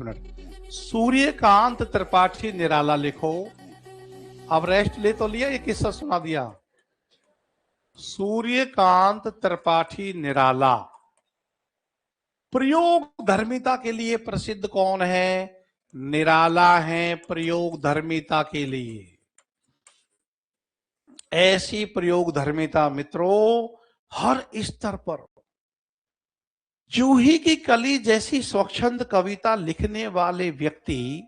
Minute. Suryakant Tripathi Nirala लिखो। अब rest ले तो लिया, ये किस्सा सुना दिया। सूर्यकांत त्रिपाठी निराला प्रयोग धर्मिता के लिए प्रसिद्ध कौन है? निराला है प्रयोग धर्मिता के लिए। ऐसी प्रयोग धर्मिता मित्रों हर स्तर पर, जूही की कली जैसी स्वच्छंद कविता लिखने वाले व्यक्ति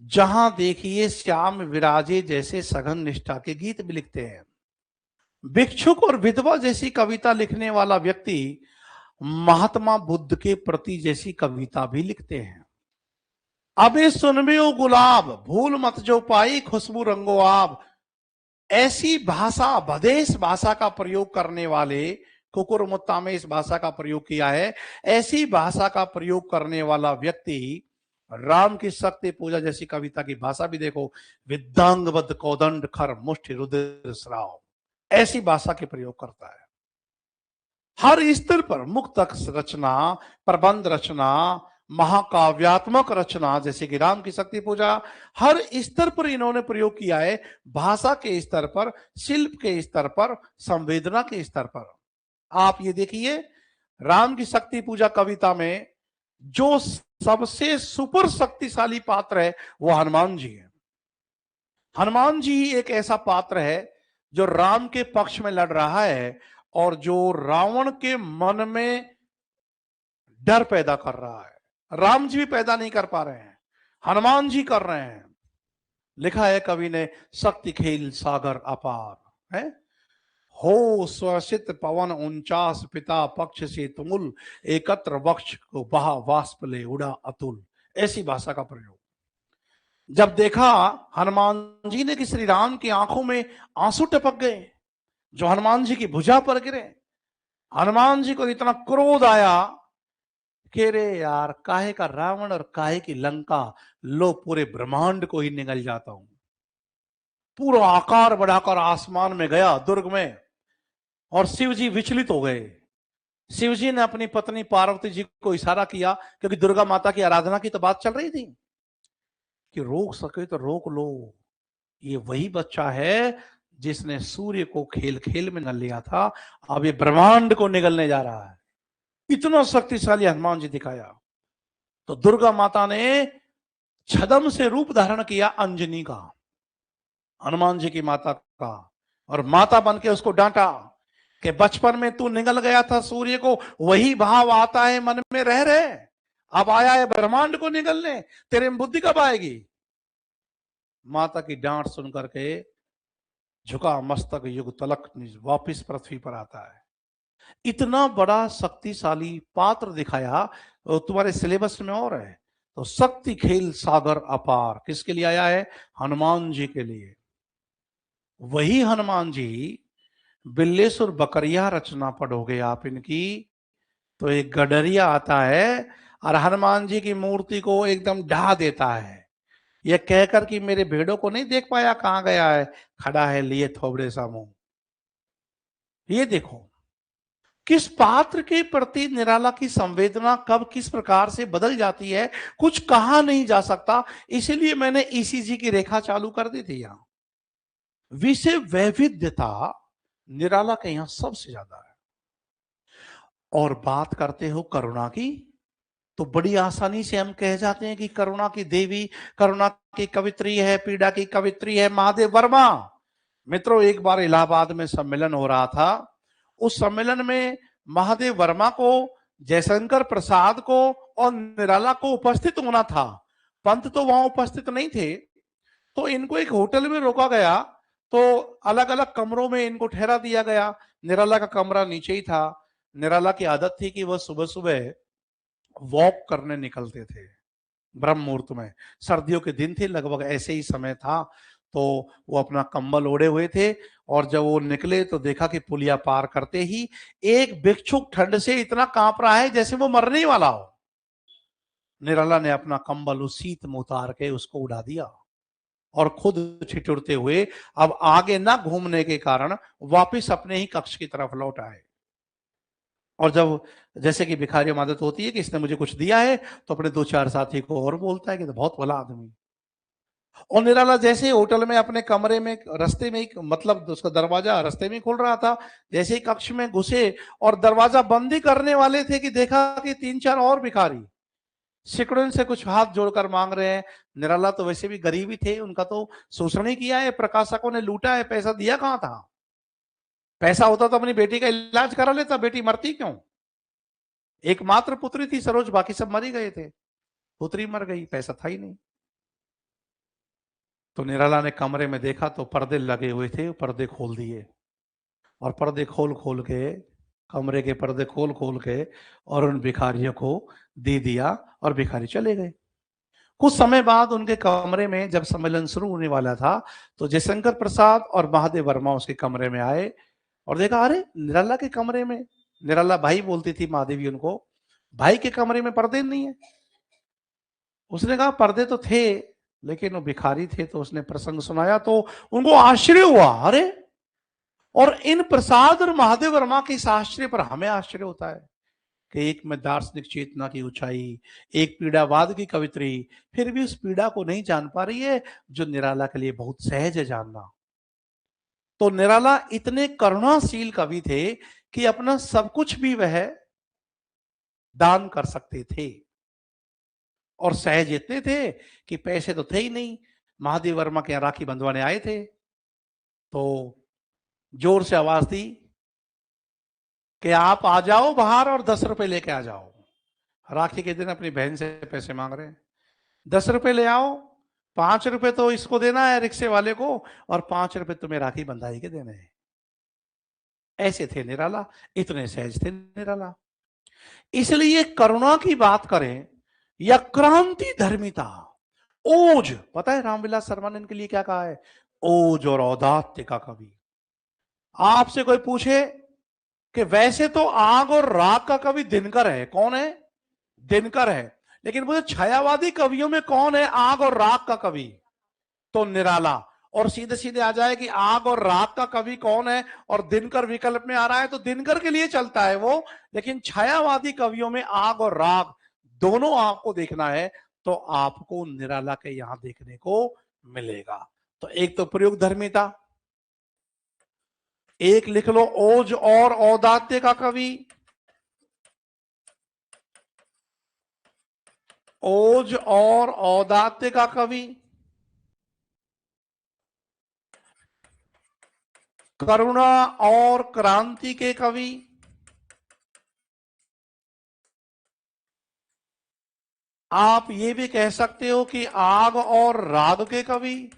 जहां देखिए श्याम विराजे जैसे सघन निष्ठा के गीत भी लिखते हैं। भिक्षुक और विधवा जैसी कविता लिखने वाला व्यक्ति महात्मा बुद्ध के प्रति जैसी कविता भी लिखते हैं। अबे सुनबे ओ गुलाब, भूल मत जो पाई खुशबू रंगो आप। ऐसी भाषा, बदेश भाषा का प्रयोग करने वाले, कुकुर मुत्ता में इस भाषा का प्रयोग किया है। ऐसी भाषा का प्रयोग करने वाला व्यक्ति राम की शक्ति पूजा जैसी कविता की भाषा भी देखो। विद्यांगवद कौदंड खर मुष्टि रुद्र श्राव, ऐसी भाषा के प्रयोग करता है। हर स्तर पर मुक्तक रचना, प्रबंध रचना, महाकाव्यात्मक रचना जैसे कि राम की शक्ति पूजा, हर स्तर पर इन्होंने प्रयोग किया है। भाषा के स्तर पर, शिल्प के स्तर पर, संवेदना के स्तर पर। आप ये देखिए, राम की शक्ति पूजा कविता में जो सबसे सुपर शक्तिशाली पात्र है वो हनुमान जी है। हनुमान जी एक ऐसा पात्र है जो राम के पक्ष में लड़ रहा है और जो रावण के मन में डर पैदा कर रहा है। राम जी भी पैदा नहीं कर पा रहे हैं, हनुमान जी कर रहे हैं। लिखा है कवि ने, शक्ति खेल सागर अपार है, हो स्वसित पवन 49 पिता पक्ष से तुमुल, एकत्र वक्ष को बहा वाष्प ले उड़ा अतुल। ऐसी भाषा का प्रयोग। जब देखा हनुमान जी ने कि श्री राम की आंखों में आंसू टपक गए जो हनुमान जी की भुजा पर गिरे, हनुमान जी को इतना क्रोध आया कि रे यार, काहे का रावण और काहे की लंका, लो पूरे ब्रह्मांड को ही निगल जाता हूं। पूरा आकार बढ़ाकर आसमान में गया दुर्ग में, और शिव जी विचलित हो गए। शिव जी ने अपनी पत्नी पार्वती जी को इशारा किया, क्योंकि दुर्गा माता की आराधना की तो बात चल रही थी, कि रोक सके तो रोक लो, ये वही बच्चा है जिसने सूर्य को खेल खेल में न लिया था, अब ये ब्रह्मांड को निगलने जा रहा है। इतना शक्तिशाली हनुमान जी दिखाया। तो दुर्गा माता ने छदम से रूप धारण किया अंजनी का, हनुमान जी की माता का, और माता बन के उसको डांटा कि बचपन में तू निगल गया था सूर्य को, वही भाव आता है मन में रह रहे, अब आया है ब्रह्मांड को निगलने, तेरे में बुद्धि कब आएगी। माता की डांट सुनकर के झुका मस्तक युग तलक वापिस पृथ्वी पर आता है। इतना बड़ा शक्तिशाली पात्र दिखाया। तुम्हारे सिलेबस में और है, तो शक्ति खेल सागर अपार किसके लिए आया है? हनुमान जी के लिए। वही हनुमान जी, बिल्लेश्वर बकरिया रचना पढ़ोगे आप इनकी, तो एक गडरिया आता है और हनुमान जी की मूर्ति को एकदम ढा देता है, यह कहकर कि मेरे भेड़ों को नहीं देख पाया, कहां गया है, खड़ा है लिए थोबड़े सा मुंह। ये देखो किस पात्र के प्रति निराला की संवेदना कब किस प्रकार से बदल जाती है, कुछ कहा नहीं जा सकता। इसीलिए मैंने ईसीजी की रेखा चालू कर दी थी। यहां विषय वैविध्यता निराला के यहां सबसे ज्यादा है। और बात करते हो करुणा की, तो बड़ी आसानी से हम कह जाते हैं कि करुणा की देवी, करुणा की कवित्री है, पीड़ा की कवित्री है महादेव वर्मा। मित्रों, एक बार इलाहाबाद में सम्मेलन हो रहा था। उस सम्मेलन में महादेव वर्मा को, जयशंकर प्रसाद को और निराला को उपस्थित होना था। पंत तो वहां उपस्थित नहीं थे, तो इनको एक होटल में रोका गया, तो अलग अलग कमरों में इनको ठहरा दिया गया। निराला का कमरा नीचे ही था। निराला की आदत थी कि वह सुबह सुबह वॉक करने निकलते थे ब्रह्म मुहूर्त में। सर्दियों के दिन थे, लगभग ऐसे ही समय था, तो वो अपना कंबल ओढ़े हुए थे। और जब वो निकले तो देखा कि पुलिया पार करते ही एक भिक्षुक ठंड से इतना कांप रहा है जैसे वो मरने वाला हो। निराला ने अपना कंबल उस शीत में उतार के उसको उड़ा दिया और खुद ठिठुरते हुए अब आगे ना घूमने के कारण वापिस अपने ही कक्ष की तरफ लौट आए। और जब जैसे कि भिखारियों में आदत होती है कि इसने मुझे कुछ दिया है, तो अपने दो चार साथी को और बोलता है कि तो बहुत भला आदमी। और निराला जैसे ही होटल में अपने कमरे में रास्ते में ही, मतलब उसका दरवाजा रास्ते में ही खुल रहा था, जैसे ही कक्ष में घुसे और दरवाजा बंद ही करने वाले थे कि देखा कि तीन चार और भिखारी सिकुड़न से कुछ हाथ जोड़कर मांग रहे हैं। निराला तो वैसे भी गरीब ही थे, उनका तो शोषण ही किया है, प्रकाशकों ने लूटा है, पैसा दिया कहां था। पैसा होता तो अपनी बेटी का इलाज करा लेता, बेटी मरती क्यों। एकमात्र पुत्री थी सरोज, बाकी सब मर ही गए थे, पुत्री मर गई, पैसा था ही नहीं। तो निराला ने कमरे में देखा तो पर्दे लगे हुए थे, पर्दे खोल दिए और पर्दे खोल खोल के, कमरे के पर्दे खोल खोल के और उन भिखारियों को दे दिया और भिखारी चले गए। कुछ समय बाद उनके कमरे में जब सम्मेलन शुरू होने वाला था, तो जयशंकर प्रसाद और महादेव वर्मा उसके कमरे में आए और देखा, अरे निराला के कमरे में, निराला भाई बोलती थी महादेवी उनको, भाई के कमरे में पर्दे नहीं है। उसने कहा पर्दे तो थे, लेकिन वो भिखारी थे, तो उसने प्रसंग सुनाया तो उनको आश्चर्य हुआ। अरे, और इन प्रसाद और महादेव वर्मा के इस आश्चर्य पर हमें आश्चर्य होता है कि एक में दार्शनिक चेतना की ऊंचाई, एक पीड़ावाद की कवित्री, फिर भी उस पीड़ा को नहीं जान पा रही है जो निराला के लिए बहुत सहज है जानना। तो निराला इतने करुणाशील कवि थे कि अपना सब कुछ भी वह दान कर सकते थे, और सहज इतने थे कि पैसे तो थे ही नहीं। महादेव वर्मा के यहाँ राखी बंधवाने आए थे तो जोर से आवाज दी कि आप आ जाओ बाहर और 10 रुपए लेके आ जाओ। राखी के दिन अपनी बहन से पैसे मांग रहे हैं, 10 रुपए ले आओ, 5 रुपए तो इसको देना है रिक्शे वाले को, और 5 रुपए तुम्हें राखी बंधाई के देने हैं। ऐसे थे निराला, इतने सहज थे निराला। इसलिए करुणा की बात करें या क्रांति धर्मिता, ओज, पता है रामविलास शर्मा ने इनके लिए क्या कहा है, ओज और औदात्य का कवि। आपसे कोई पूछे कि वैसे तो आग और राग का कवि दिनकर है, कौन है, दिनकर है, लेकिन मुझे छायावादी कवियों में कौन है आग और राग का कवि, तो निराला। और सीधे सीधे आ जाए कि आग और राग का कवि कौन है, और दिनकर विकल्प में आ रहा है तो दिनकर के लिए चलता है वो। लेकिन छायावादी कवियों में आग और राग दोनों आपको देखना है तो आपको निराला के यहां देखने को मिलेगा। तो एक तो प्रयोग धर्मिता, एक लिख लो ओज और औदात्य का कवि, ओज और औदात्य का कवि, करुणा और क्रांति के कवि, आप ये भी कह सकते हो कि आग और राग के कवि।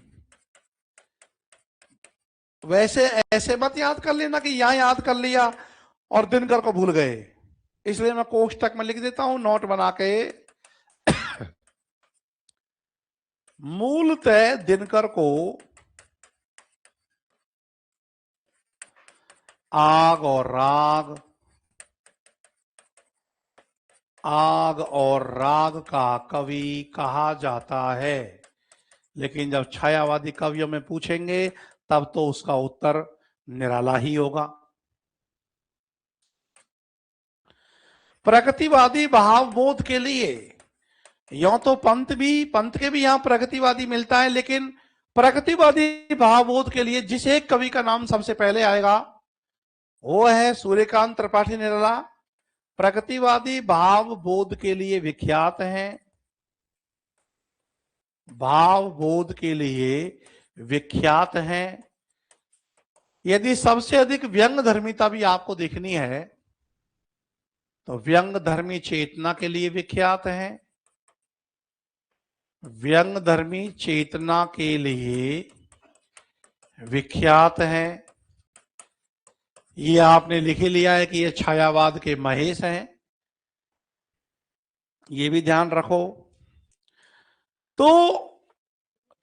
वैसे ऐसे मत याद कर लेना कि यहां याद कर लिया और दिनकर को भूल गए, इसलिए मैं कोष्टक में लिख देता हूं नोट बना के। मूलतः दिनकर को आग और राग, आग और राग का कवि कहा जाता है, लेकिन जब छायावादी कवियों में पूछेंगे तब तो उसका उत्तर निराला ही होगा। प्रगतिवादी भावबोध के लिए यो तो पंत के भी यहां प्रगतिवादी मिलता है, लेकिन प्रगतिवादी भावबोध के लिए जिस एक कवि का नाम सबसे पहले आएगा वो है सूर्यकांत त्रिपाठी निराला। प्रगतिवादी भावबोध के लिए विख्यात हैं, भावबोध के लिए विख्यात हैं। यदि सबसे अधिक व्यंग धर्मिता भी आपको देखनी है तो व्यंग धर्मी चेतना के लिए विख्यात है, व्यंग धर्मी चेतना के लिए विख्यात है। ये आपने लिख ही लिया है कि ये छायावाद के महेश हैं, ये भी ध्यान रखो। तो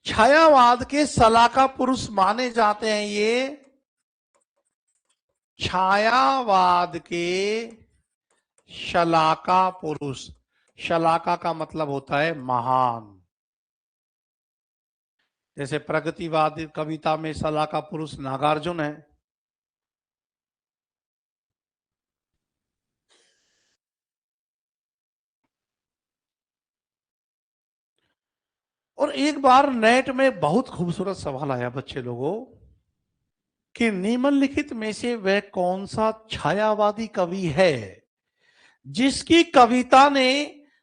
छायावाद के सलाका पुरुष माने जाते हैं ये, छायावाद के शलाका पुरुष। शलाका का मतलब होता है महान। जैसे प्रगतिवादी कविता में शलाका पुरुष नागार्जुन है, और एक बार नेट में बहुत खूबसूरत सवाल आया बच्चे लोगों कि निम्नलिखित में से वह कौन सा छायावादी कवि है जिसकी कविता ने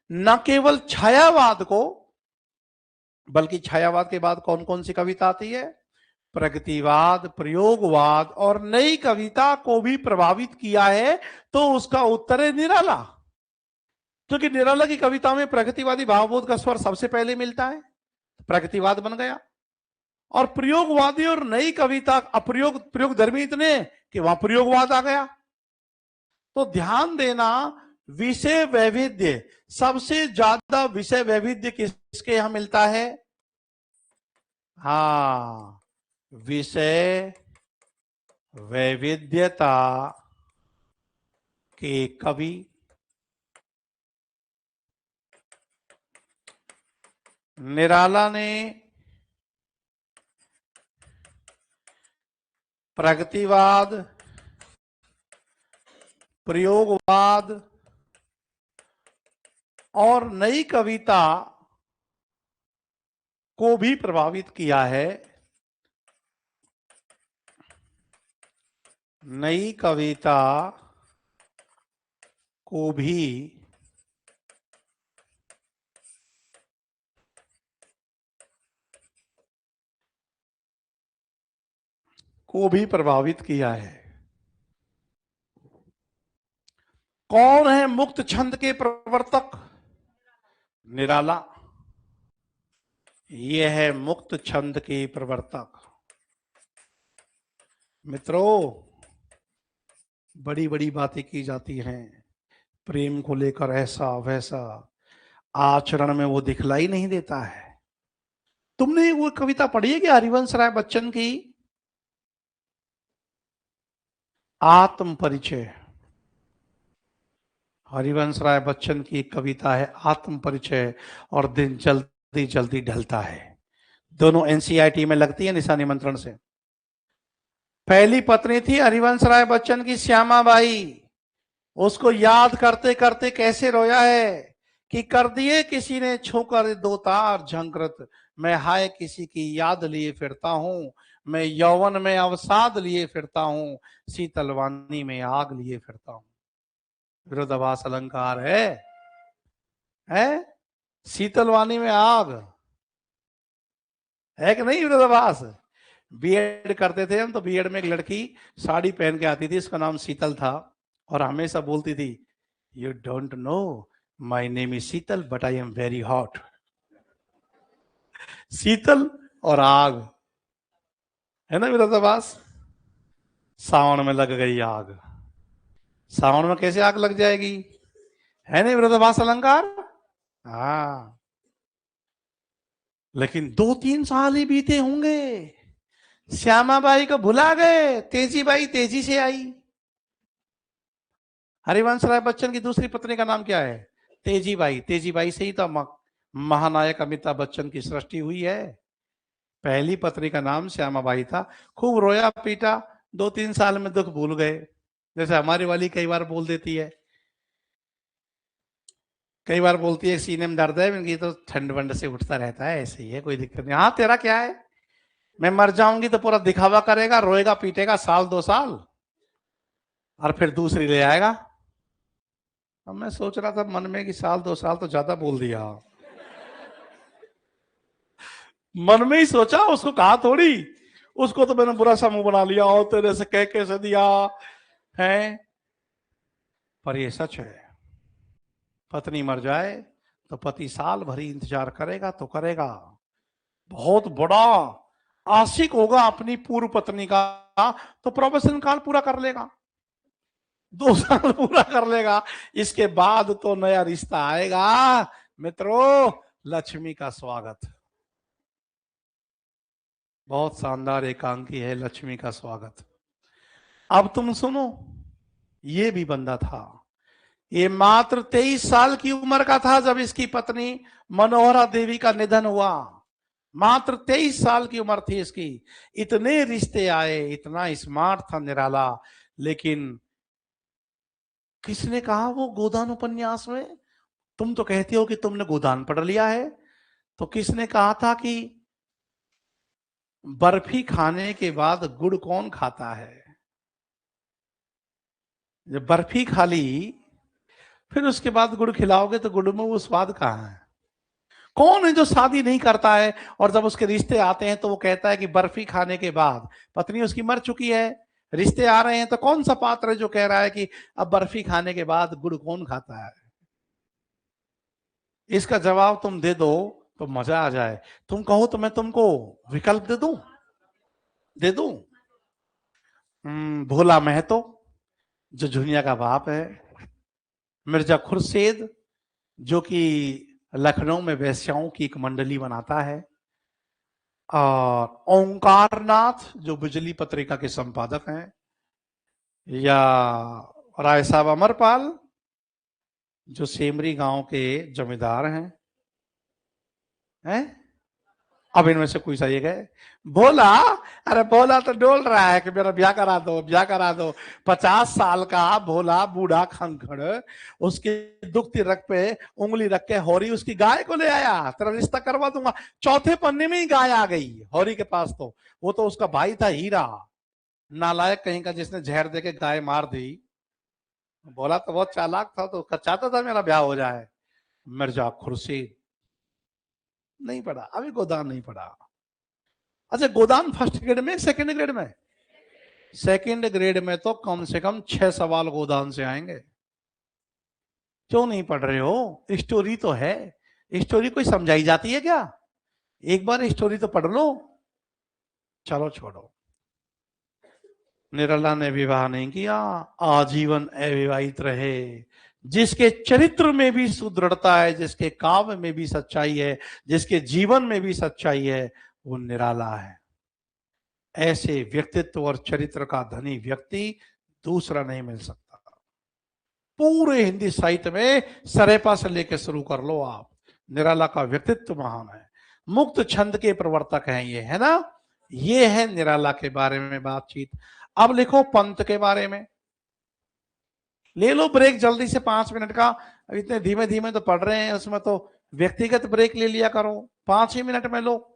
न केवल छायावाद को, बल्कि छायावाद के बाद कौन कौन सी कविता आती है, प्रगतिवाद, प्रयोगवाद और नई कविता को भी प्रभावित किया है। तो उसका उत्तर है निराला, क्योंकि निराला की कविता में प्रगतिवादी भावबोध का स्वर सबसे पहले मिलता है, प्रगतिवाद बन गया। और प्रयोगवादी और नई कविता अप्रयोग प्रयोग धर्मी इतने कि वहां प्रयोगवाद आ गया। तो ध्यान देना, विषय वैविध्य, सबसे ज्यादा विषय वैविध्य किसके यहां मिलता है? हाँ, विषय वैविध्यता के कवि निराला ने प्रगतिवाद, प्रयोगवाद और नई कविता को भी प्रभावित किया है। नई कविता को भी प्रभावित किया है। कौन है मुक्त छंद के प्रवर्तक? निराला। यह है मुक्त छंद के प्रवर्तक। मित्रों, बड़ी बड़ी बातें की जाती हैं प्रेम को लेकर, ऐसा वैसा, आचरण में वो दिखलाई नहीं देता है। तुमने वो कविता पढ़ी है कि हरिवंश राय बच्चन की आत्म परिचय? हरिवंश राय बच्चन की एक कविता है आत्म परिचय, और दिन जल्दी जल्दी ढलता है। दोनों एनसीईआरटी में लगती है निशानी निमंत्रण से। पहली पत्नी थी हरिवंश राय बच्चन की, श्यामा बाई। उसको याद करते करते कैसे रोया है कि कर दिए किसी ने छूकर दो तार झंकृत, मैं हाय किसी की याद लिए फिरता हूं, मैं यौवन में अवसाद लिए फिरता हूं, शीतलवानी में आग लिए फिरता हूं। विरोधाभास अलंकार है शीतलवानी में आग है कि नहीं? विरोधाभास। बीएड करते थे हम, तो बीएड में एक लड़की साड़ी पहन के आती थी, उसका नाम शीतल था, और हमेशा बोलती थी, you don't know my name is Sheetal but I am very hot. Sheetal और आग, है ना विरोधाभास? सावन में लग गई आग। सावन में कैसे आग लग जाएगी? है ना विरोधाभास अलंकार? हाँ। लेकिन 2-3 साल ही बीते होंगे, श्यामा बाई को भुला गए, तेजी बाई तेजी से आई। हरिवंश राय बच्चन की दूसरी पत्नी का नाम क्या है? तेजी बाई। तेजी बाई से ही तो महानायक अमिताभ बच्चन की सृष्टि हुई है। पहली पत्नी का नाम श्यामा बाई था। खूब रोया पीटा, 2-3 साल में दुख भूल गए, जैसे हमारी वाली कई बार बोल देती है। कई बार बोलती है सीने में दर्द है, इनकी तो ठंड वंड से उठता रहता है, ऐसे ही है, कोई दिक्कत नहीं। हाँ, तेरा क्या है? मैं मर जाऊंगी तो पूरा दिखावा करेगा, रोएगा पीटेगा 1-2 साल, और फिर दूसरी ले आएगा। अब मैं सोच रहा था मन में कि 1-2 साल तो ज्यादा बोल दिया। मन में ही सोचा, उसको कहा थोड़ी। उसको तो मैंने बुरा सा मुंह बना लिया, और तेरे से कह कैसे दिया है। पर ये सच है, पत्नी मर जाए तो पति साल भरी इंतजार करेगा तो करेगा। बहुत बड़ा आशिक होगा अपनी पूर्व पत्नी का, तो प्रोबेशन काल पूरा कर लेगा, 2 साल पूरा कर लेगा, इसके बाद तो नया रिश्ता आएगा। मित्रों, लक्ष्मी का स्वागत। बहुत शानदार एकांकी है लक्ष्मी का स्वागत। अब तुम सुनो, ये भी बंदा था, ये मात्र 23 साल की उम्र का था जब इसकी पत्नी मनोहरा देवी का निधन हुआ। मात्र 23 साल की उम्र थी इसकी। इतने रिश्ते आए, इतना स्मार्ट था निराला। लेकिन किसने कहा वो गोदान उपन्यास में? तुम तो कहती हो कि तुमने गोदान पढ़ लिया है, तो किसने कहा था कि बर्फी खाने के बाद गुड़ कौन खाता है? जब बर्फी खा ली फिर उसके बाद गुड़ खिलाओगे तो गुड़ में वो स्वाद कहाँ है? कौन है जो शादी नहीं करता है और जब उसके रिश्ते आते हैं तो वो कहता है कि बर्फी खाने के बाद, पत्नी उसकी मर चुकी है, रिश्ते आ रहे हैं, तो कौन सा पात्र है जो कह रहा है कि अब बर्फी खाने के बाद गुड़ कौन खाता है? इसका जवाब तुम दे दो तो मजा आ जाए। तुम कहो तो मैं तुमको विकल्प दे दूं। भोला महतो, जो झुनिया का बाप है। मिर्जा खुर्शीद, जो कि लखनऊ में वैश्याओं की एक मंडली बनाता है। और ओंकार नाथ, जो बिजली पत्रिका के संपादक हैं। या राय साहब अमरपाल, जो सेमरी गांव के जमींदार हैं। अब इनमें से कोई सा एक है? भोला? अरे भोला तो डोल रहा है कि मेरा ब्याह करा दो, ब्याह करा दो। 50 साल का भोला बूढ़ा खंखड़, उसके दुखती रख पे उंगली रख के हौरी उसकी गाय को ले आया, तेरा रिश्ता करवा दूंगा। चौथे पन्ने में ही गाय आ गई हौरी के पास। तो वो तो उसका भाई था हीरा, नालायक कहीं का, जिसने जहर दे के गाय मार दी। बोला तो बहुत चालाक था, तो चाहता था मेरा ब्याह हो जाए। मिर्जा खुर्शीद नहीं पढ़ा, अभी गोदान नहीं पढ़ा। अच्छा, गोदान फर्स्ट ग्रेड में सेकंड ग्रेड में? सेकंड ग्रेड में तो कम से कम 6 सवाल गोदान से आएंगे। क्यों नहीं पढ़ रहे हो? स्टोरी तो है, स्टोरी कोई समझाई जाती है क्या? एक बार स्टोरी तो पढ़ लो। चलो छोड़ो। निराला ने विवाह नहीं किया, आजीवन अविवाहित रहे। जिसके चरित्र में भी सुदृढ़ता है, जिसके काव्य में भी सच्चाई है, जिसके जीवन में भी सच्चाई है, वो निराला है। ऐसे व्यक्तित्व और चरित्र का धनी व्यक्ति दूसरा नहीं मिल सकता। पूरे हिंदी साहित्य में सरेपा से लेकर शुरू कर लो आप, निराला का व्यक्तित्व महान है। मुक्त छंद के प्रवर्तक हैं ये, है ना? ये है निराला के बारे में बातचीत। अब लिखो पंत के बारे में। ले लो ब्रेक जल्दी से 5 मिनट का। इतने धीमे धीमे तो पढ़ रहे हैं, उसमें तो व्यक्तिगत ब्रेक ले लिया करो, 5 ही मिनट में लो।